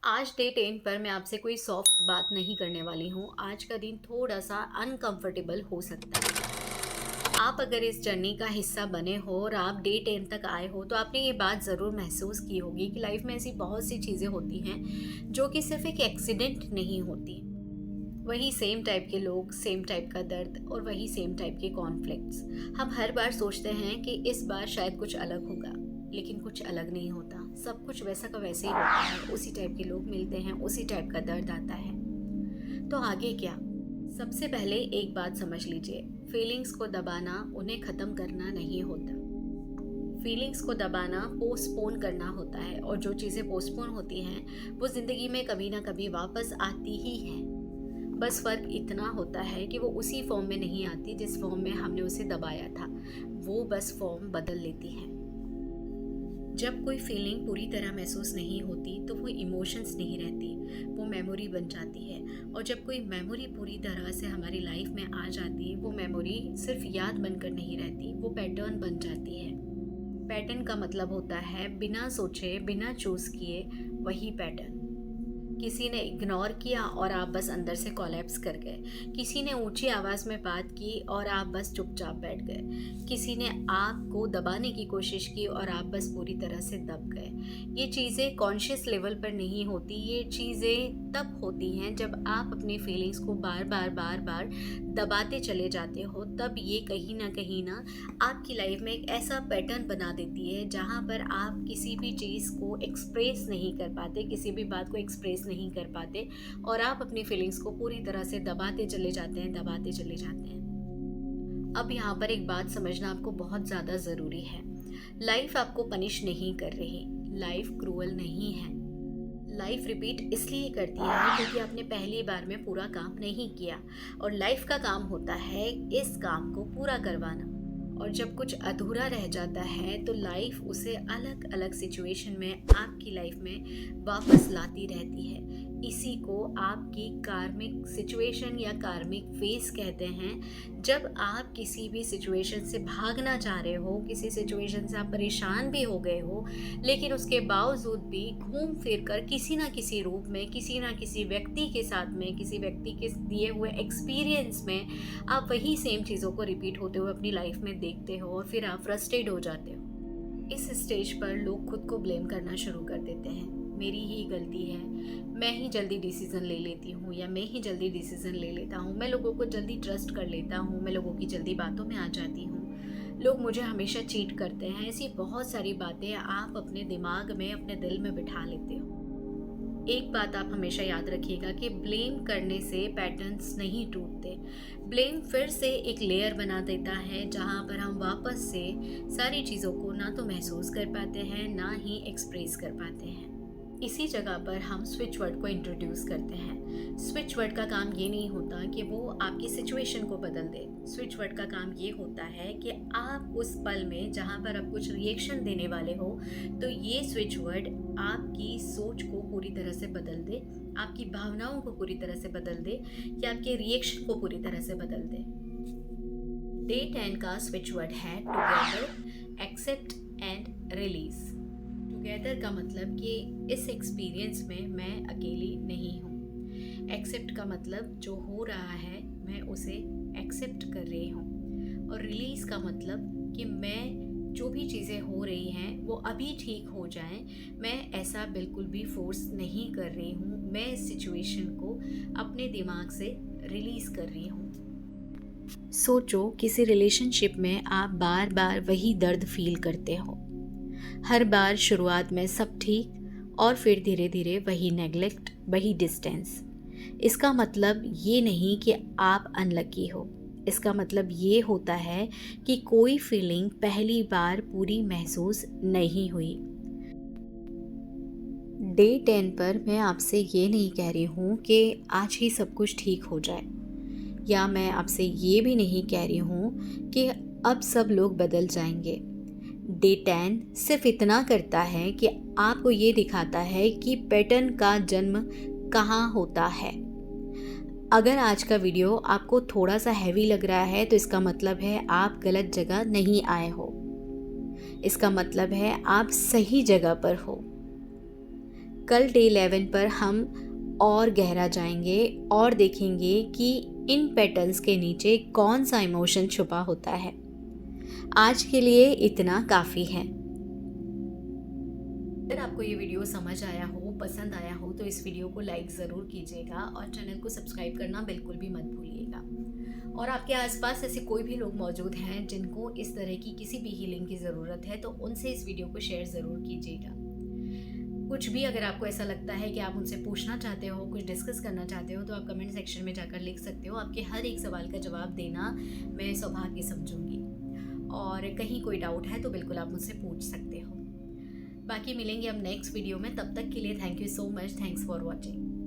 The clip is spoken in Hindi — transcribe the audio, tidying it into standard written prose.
आज डे 10 पर मैं आपसे कोई सॉफ्ट बात नहीं करने वाली हूँ। आज का दिन थोड़ा-सा अनकंफर्टेबल हो सकता है। आप अगर इस जर्नी का हिस्सा बने हो और आप डे 10 तक आए हो, तो आपने ये बात ज़रूर महसूस की होगी कि लाइफ में ऐसी बहुत सी चीज़ें होती हैं, जो कि सिर्फ़ एक एक्सीडेंट नहीं होती। वही सेम टाइप के लोग, सेम टाइप का दर्द और वही सेम टाइप के कॉन्फ्लिक्ट्स। हम हर बार सोचते हैं कि इस बार शायद कुछ अलग होगा, लेकिन कुछ अलग नहीं होता। सब कुछ वैसा का वैसे ही होता है, उसी टाइप के लोग मिलते हैं, उसी टाइप का दर्द आता है। तो आगे क्या? सबसे पहले एक बात समझ लीजिए, फीलिंग्स को दबाना उन्हें ख़त्म करना नहीं होता। फीलिंग्स को दबाना पोस्टपोन करना होता है, और जो चीज़ें पोस्टपोन होती हैं वो ज़िंदगी में कभी ना कभी वापस आती ही हैं। बस फ़र्क इतना होता है कि वो उसी फॉर्म में नहीं आती जिस फॉर्म में हमने उसे दबाया था। वो बस फॉर्म बदल लेती है। जब कोई फीलिंग पूरी तरह महसूस नहीं होती तो वो इमोशंस नहीं रहती, वो मेमोरी बन जाती है। और जब कोई मेमोरी पूरी तरह से हमारी लाइफ में आ जाती है, वो मेमोरी सिर्फ याद बनकर नहीं रहती, वो पैटर्न बन जाती है। पैटर्न का मतलब होता है बिना सोचे, बिना चूज़ किए वही पैटर्न। किसी ने इग्नोर किया और आप बस अंदर से कोलैप्स कर गए। किसी ने ऊंची आवाज़ में बात की और आप बस चुपचाप बैठ गए। किसी ने आपको दबाने की कोशिश की और आप बस पूरी तरह से दब गए। ये चीज़ें कॉन्शियस लेवल पर नहीं होती, ये चीज़ें तब होती हैं जब आप अपनी फीलिंग्स को बार बार दबाते चले जाते हो। तब ये कहीं ना आपकी लाइफ में एक ऐसा पैटर्न बना देती है जहाँ पर आप किसी भी चीज़ को एक्सप्रेस नहीं कर पाते, किसी भी बात को एक्सप्रेस नहीं कर पाते, और आप अपनी फीलिंग्स को पूरी तरह से दबाते चले जाते हैं, दबाते चले जाते हैं। अब यहाँ पर एक बात समझना आपको बहुत ज़्यादा ज़रूरी है। लाइफ आपको पनिश नहीं कर रही, लाइफ क्रूअल नहीं है। लाइफ रिपीट इसलिए करती है क्योंकि आपने पहली बार में पूरा काम नहीं किया, और लाइफ का काम होता है इस काम को पूरा करवाना। और जब कुछ अधूरा रह जाता है तो लाइफ उसे अलग अलग सिचुएशन में आपकी लाइफ में वापस लाती रहती है। इसी को आपकी कार्मिक सिचुएशन या कार्मिक फेस कहते हैं। जब आप किसी भी सिचुएशन से भागना चाह रहे हो, किसी सिचुएशन से आप परेशान भी हो गए हो, लेकिन उसके बावजूद भी घूम फिर कर किसी ना किसी रूप में, किसी ना किसी व्यक्ति के साथ में, किसी व्यक्ति के दिए हुए एक्सपीरियंस में आप वही सेम चीज़ों को रिपीट होते हुए अपनी लाइफ में देखते हो, और फिर आप फ्रस्ट्रेट हो जाते हो। इस स्टेज पर लोग खुद को ब्लेम करना शुरू कर देते हैं। मेरी ही गलती है, मैं ही जल्दी डिसीज़न ले लेती हूँ, या मैं ही जल्दी डिसीज़न ले लेता हूँ, मैं लोगों को जल्दी ट्रस्ट कर लेता हूँ, मैं लोगों की जल्दी बातों में आ जाती हूँ, लोग मुझे हमेशा चीट करते हैं। ऐसी बहुत सारी बातें आप अपने दिमाग में, अपने दिल में बिठा लेते हो। एक बात आप हमेशा याद रखिएगा कि ब्लेम करने से पैटर्न्स नहीं टूटते। ब्लेम फिर से एक लेयर बना देता है जहाँ पर हम वापस से सारी चीज़ों को ना तो महसूस कर पाते हैं, ना ही एक्सप्रेस कर पाते हैं। इसी जगह पर हम स्विच वर्ड को इंट्रोड्यूस करते हैं। स्विच वर्ड का काम ये नहीं होता कि वो आपकी सिचुएशन को बदल दे। स्विच वर्ड का काम ये होता है कि आप उस पल में जहाँ पर आप कुछ रिएक्शन देने वाले हो, तो ये स्विच वर्ड आपकी सोच को पूरी तरह से बदल दे, आपकी भावनाओं को पूरी तरह से बदल दे, या आपके रिएक्शन को पूरी तरह से बदल दे। डे 10 का स्विच वर्ड है together, except and release. Together का मतलब कि इस एक्सपीरियंस में मैं अकेली नहीं हूँ। एक्सेप्ट का मतलब जो हो रहा है मैं उसे एक्सेप्ट कर रही हूँ। और रिलीज़ का मतलब कि मैं जो भी चीज़ें हो रही हैं वो अभी ठीक हो जाएं। मैं ऐसा बिल्कुल भी फोर्स नहीं कर रही हूँ, मैं इस सिचुएशन को अपने दिमाग से रिलीज़ कर रही हूँ। सोचो, किसी रिलेशनशिप में आप बार बार वही दर्द फील करते हो। हर बार शुरुआत में सब ठीक, और फिर धीरे धीरे वही नेगलेक्ट, वही डिस्टेंस। इसका मतलब ये नहीं कि आप अनलकी हो। इसका मतलब ये होता है कि कोई फीलिंग पहली बार पूरी महसूस नहीं हुई। डे 10 पर मैं आपसे ये नहीं कह रही हूँ कि आज ही सब कुछ ठीक हो जाए, या मैं आपसे ये भी नहीं कह रही हूँ कि अब सब लोग बदल जाएंगे। डे 10 सिर्फ इतना करता है कि आपको ये दिखाता है कि पैटर्न का जन्म कहाँ होता है। अगर आज का वीडियो आपको थोड़ा सा हैवी लग रहा है तो इसका मतलब है आप गलत जगह नहीं आए हो। इसका मतलब है आप सही जगह पर हो। कल डे 11 पर हम और गहरा जाएंगे और देखेंगे कि इन पैटर्न्स के नीचे कौन सा इमोशन छुपा होता है। आज के लिए इतना काफ़ी है। अगर आपको ये वीडियो समझ आया हो, पसंद आया हो, तो इस वीडियो को लाइक ज़रूर कीजिएगा और चैनल को सब्सक्राइब करना बिल्कुल भी मत भूलिएगा। और आपके आसपास ऐसे कोई भी लोग मौजूद हैं जिनको इस तरह की किसी भी हीलिंग की ज़रूरत है, तो उनसे इस वीडियो को शेयर ज़रूर कीजिएगा। कुछ भी अगर आपको ऐसा लगता है कि आप उनसे पूछना चाहते हो, कुछ डिस्कस करना चाहते हो, तो आप कमेंट सेक्शन में जाकर लिख सकते हो। आपके हर एक सवाल का जवाब देना मैं सौभाग्य समझूंगी। और कहीं कोई डाउट है तो बिल्कुल आप मुझसे पूछ सकते हो। बाकी मिलेंगे अब नेक्स्ट वीडियो में। तब तक के लिए thank you so much. Thanks for watching.